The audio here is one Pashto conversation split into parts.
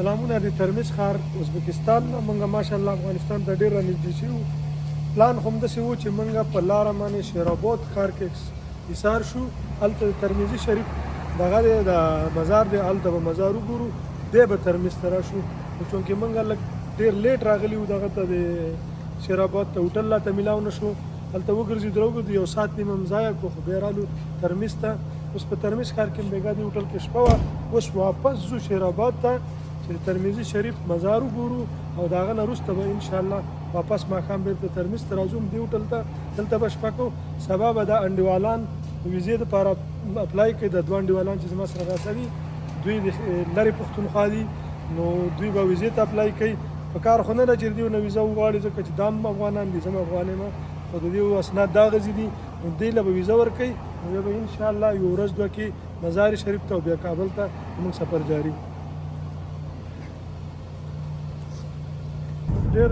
سلامونه د ترمز ښار ازبکستان نه مونږ ماشاءالله افغانستان ته ډېر رانږدې شوي پلان خو همداسې و چې مونږ په لاره باندې شیراباد ښار کې ایثار شو هلته د ترمذي شریف دغه دی د مزار دی هلته به مزار وګورو دی به ترمز ته راشو خو چونکې مونږ لږ ډېر لیټ راغلي وو دغه ته د شیراباد ته هوټل راته میلاو نه شو هلته وګرځېدو یو ساعت نیم هم ضایع کړو خو بیا رالو ترمز ته اوس په ترمز ښار کې بیګا دی هوټل کې شپه وه اوس واپس ځو شیراباد ته چې ترمذي شریف مزار وګورو او د هغه نه وروسته به انشاءالله واپس ماښام بېرته ترمز ته راځو دې هوټل ته دلته به شپه کوو سبا به دا انډیوالان ویزې دپاره اپلای کوي د دوه انډیوالان چې زما سره راسه دي دوی د لرې پښتونخوا دي نو دوی به ویزې ته اپلای کوي په کار خو نه ده چې دوی نه ویزه وغواړي ځکه چې دا هم افغانان دي زه هم افغان یم خو د دې اسناد دا غځي دي نو دوی له به ویزه ورکوي نو بیا به انشاءالله یو ورځ دوه کې مزار شریف ته او بیا کابل ته زموږ سفر جاري ډېر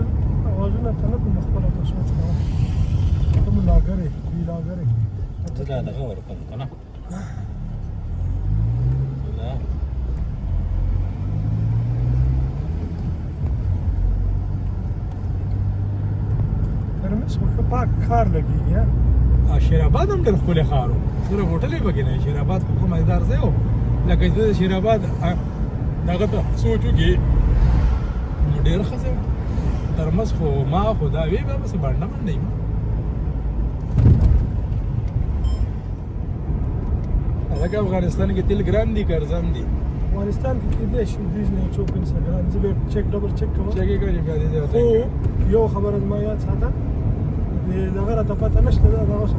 اوازونه ته نه کوم خپله ته سوچ کوم ته مو لاګرې دوی لاګرې زه دا دغه ورکوم که نه ترمز خو ښه پاک ښار لګېږي شیراباد هم ډېر ښکلی ښار و صرف هوټل یې پکې نه شیراباد خو ښه مزیدار ځای و لکه چې د شیراباد دغه ته سوچ وکړي نو ډېر ښه ځای و ترمز خو ما خو دا وی به بس بانډه منډه یم هلکه افغانستان کې تیل ګران دي که ارزان دي افغانستان کې کېدای شي دوی نه څوک انسټاګرام زه به چک ډبل چک کوم چک یې کوي بیا دې خو یو خبره زما یاد ساته د دغه راته پته نشته دا اوس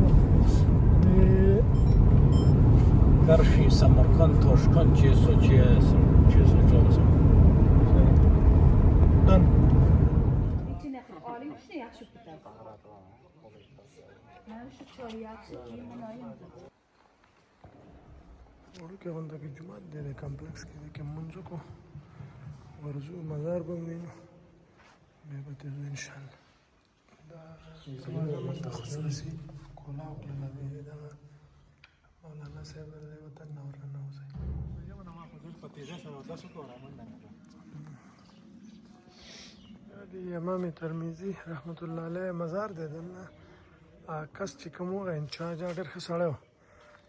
Karşı Samarkand, Toshkent, Cesu, Johnson. Done. İçine Ali işte yaxshi bitadi. Mana shu choy yaxshi, muloyim. وړوکی غوندکې جومات دی د کمپلکس کې دی کې لمونځ وکړو ورځو مزار به ووینو بیا به تېر ځو انشاءالله دا زما زموږ ته خصوصي کولاو کړله دی دغه مولانا صاحب د دې وطن نه ورننوځئ د امام ترمذي رحمت الله علیه مزار دی دلته کس چې کوم وغه انچارج ډېر ښه سړی و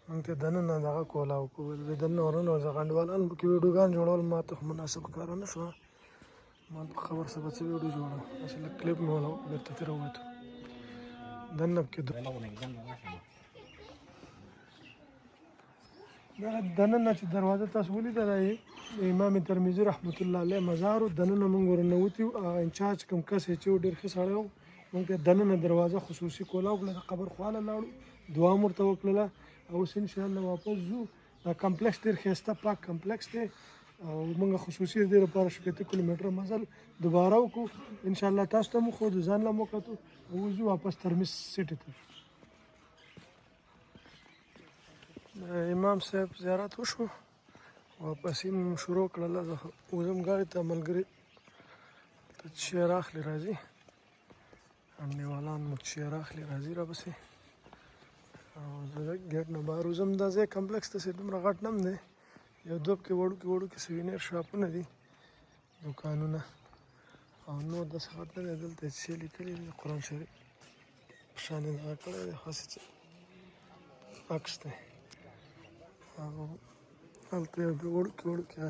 مونږ ته دننه دغه کولاو کول دننه ورننوځه غنډوالان پکې ویډیوګان جوړول ما ته خو مناسب کاره نه شوه ما په خبر سبا څه ویډیو جوړه داسې لږ کلیپ مې ولا بېرته ترې ووتو دننه پکې دغه دننه چې دروازه تاسو ولیدله د امام ترمذي رحمت الله علیه مزار و دننه مونږ ورننوتي انچارج کوم کس چې و ډېر ښه سړی و مونږ ته دننه دروازه خصوصي کولاو کړله د قبر خواله لاړو دعا مو ورته وکړله اوس انشاءالله واپس ځو دا کمپلکس ډېر ښایسته پاک کمپلکس دی او موږ خصوصي د دې لپاره 80 کیلومتره مزل دوباره وکړو انشاءالله تاسو ته مو ښودو ځان له مو کتو او وځو واپس ترمز سټي ته د امام صاحب زیارت وشو واپس یې شروع کړله زه وځم ګاډي ته ملګري ته چیر اخلي راځي انډیوالان مو چیر اخلي راځي راپسې او زه د ګیټ نه بهر وځم دا ځای کمپلکس داسې دومره غټ نه هم دی یو دوه پکې وړوکي سوینیر شاپونه دي دوکانونه او نور داسې غټ نه دی دلته یې څه لیکلي دي قرآن شریف په شان یې دغه کړی دی خاصې عکس دی او هلته یو وړوکي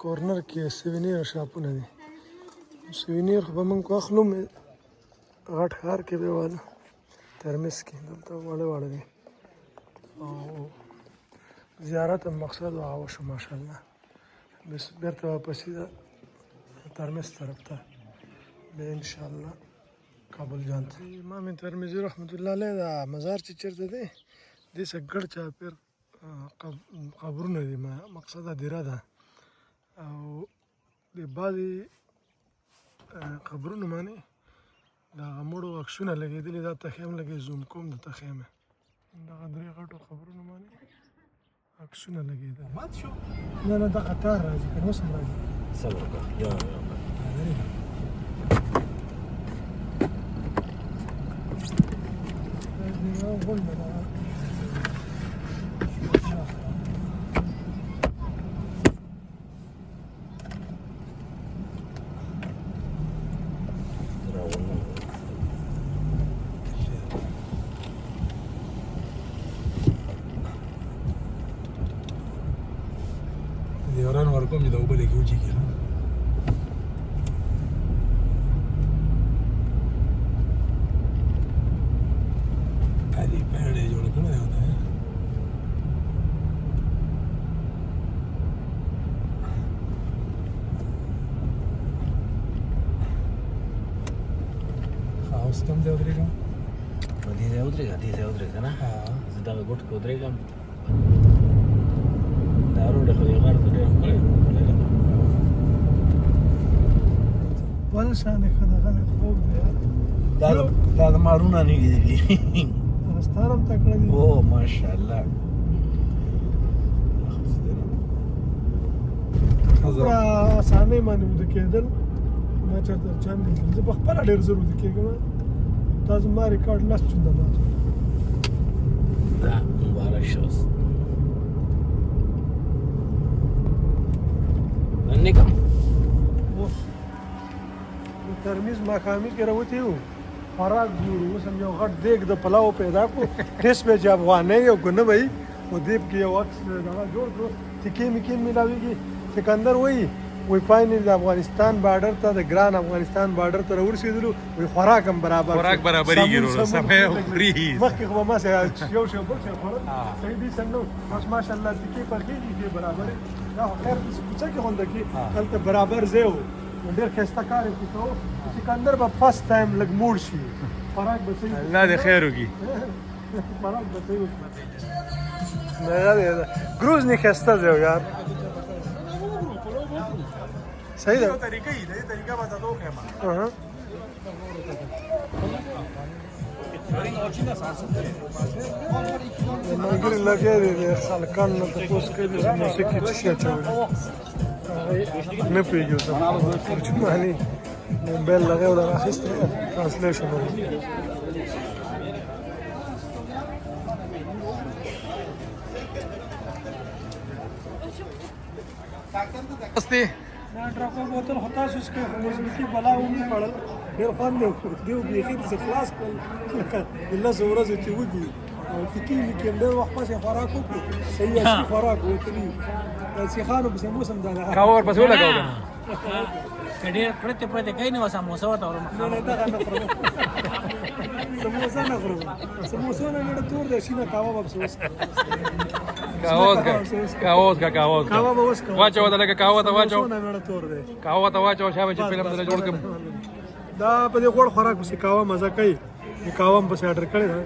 کورنر کې سوینیر شاپونه دي سوینیر خو به موږ اخلو غټ ښار کې به والو ترمز کې دلته واړه دي او زیارت مقصد هغه وشو ماشاءالله بس بیرته واپسې ده ترمز طرف ته بیا انشاءالله کابل جان ته امام ترمذي رحمت الله علیه دا مزار چې چېرته دی دې څخه ګډ چاپېر قبرونه دي مقصد دیره ده او د بعضې قبرونو باندې د هغه مړو عکسونه لګېدلي دا تخې هم لګې زوم کوم د تخې مې دغه درې غټو قبرونو باندې عکسونه لګېدل مات شو نه نه دا قطار راځي که اوس هم راځي صبر وکړه یا غونډه ده چې د اوبه لګي وچې کېږي علي پیړې جوړه کړې ده اوس کوم ځای ودرېږم دې ځای ودرېږه نه زه دغه ګوټ کې ودرېږم دا روډ خو دې غر ته ډېر ښکلی بل شانې ښه دغه خوب دی دا د مارونه نږدې دي رستار هم تکړه دي او ماشاءالله پوره اسانۍ باندې وده کېدل ما چېرته چند لیدل زه په خپله ډېر زر وده کېږم دا زما ریکارډ لس چونده مات دا مبارک شه اوس نن کوم ترمیز ماښامي کې راوتي وو خوراک ګورو اوس هم یو غټ دیګ د پلاو پیدا کړو ټیسټ به چې افغانۍ او که نه به وي خو دیب کې یو عکس دغه جوړ کړو تیکې میکې میلاویږي سکندر وایي وی فاینل د افغانستان بارډر ته د ګران افغانستان بارډر ته راورسېدلو وی خوراک هم برابر خوراک برابرېږي ورو سمې خوري مخکې خو به ما یو شی بل شی خوړل صحیح دي سم نه بس ماشاءالله تیکې پرخېږي کې برابرې دا خو خیر کوڅه کې غونډه کې هلته برابر ځای و ډېر ښایسته کار یې کوو سکندر به فرست ټایم لږ موړ شي خوراک به صحیح الله دې خیر وکړي خوراک به صحیح وکړي ګروزني ښایسته ځای و یار صحیح ده طریقه یې دې طریقه به تاسو خېما ملګري لګیا دي د خلکان نه تپوس کوي چې موسیقي څه شي اچوي نه پوهېږي اوس ترجماني موبایل لګیا و دا راخیستی ټرانسلیشن استي دا ډراکو بوتل خو تاسو څکئ خو مزمکي بلا ومې خوړل ډېر خوند دی دیو بیخي داسې خلاص کړل لکه د لسو ورځو چې وږي او تکي مې کې ډېر وخت پسې خوراک وکړو صحیح اصلي خوراک وکړي د سیخانو پسې موسم دا کاور پسې ولګاو که ډېر پرته کوي نو سموسه ورته ورم نه نه دغه نه خورم سموسه نه خورم سموسه نه مې تور دی شینه کاوه به پسې اوس کاوز کا کاوه به اوس کوم واچو ته لکه کاوه ته واچو سموسه نه مې تور دی کاوه ته واچو شابه چې فلم سره جوړ کړم دا په دې غوړ خوراک پسې کاوه مزه کوي د کاوه هم پسې اډر کړی ده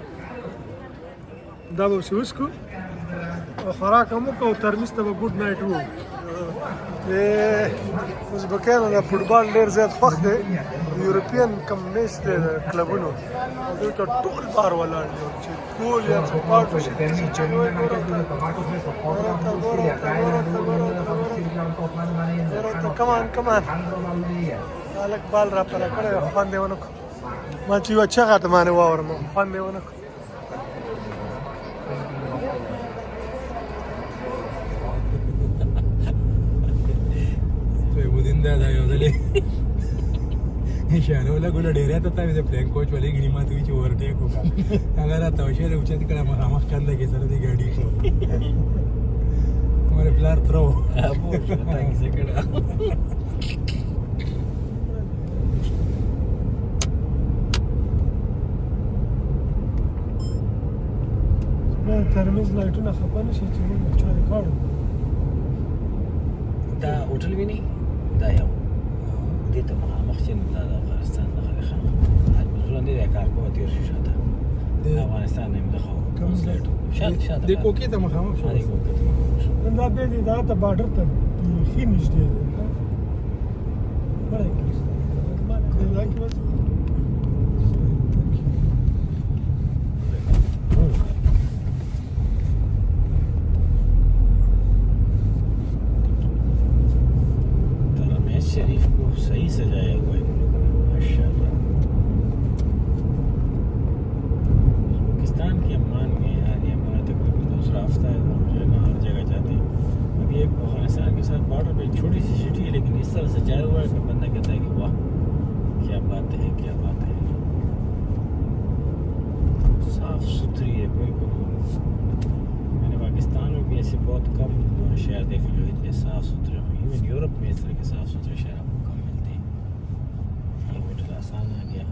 دا به پسې وڅکو او خوراک هم وکړو ترمیز ته به ګوډ نایټ وو ازبکیانو د فوټبال ډېر زیات خوښ دی یورپین کم میچ دی د کلبونو او دوی ته ټول بار ولاړ دي چې ټول یا څه پاټ وشي داسې چلو یې ګوره کمان هلک بال را پره کړی خوند یې ونه کړو ما چې یوه چغه ته باندې واورم خوند یې ونه کړو دا یو ځلې اشاره ولګوله ډېرې ته تاوې د پلین کوچ ولې ګڼي ماته وي چې ورټیک وکړه هغه راته وشېده اوچت کړه مخامخ چنده کې سره دې ګاډي کړو مورې پلار ترو ترمیز لایټونه خفه نه شي چې موږ چا ریکارډ دا هوټل ویني دا یو دې ته مخامخ چې دا د افغانستان د خلک المزونه دې کار کوي تیر شي شاته د افغانستان نه مخه کوم سلایټ شاته د کوکې ته مخامخ شو دا کوکې ته مخامخ شو دا به دې دا ته بارډر ته خې نږدې دی بلای کې دا کې शरीफ को सही सजाया हुआ है माशाल्लाह उज़्बेकिस्तान की अम्मान में यार ये हमारा तकरीबन दूसरा हफ्ता है मुझे हर जगह जाते हैं अब ये अफगानिस्तान के साथ बॉर्डर पे छोटी सी सिटी है लेकिन इस तरह सजाया हुआ है कि बंदा कहता है कि वाह क्या बात है साफ सुथरी है बिल्कुल मैंने पाकिस्तान में भी ऐसे बहुत कम शहर देखे जो इतने साफ सुथरे हुए इवन यूरोप में इस तरह के साफ सुथरे शराब कम मिलते हैं। ये होटल आसान आ गया।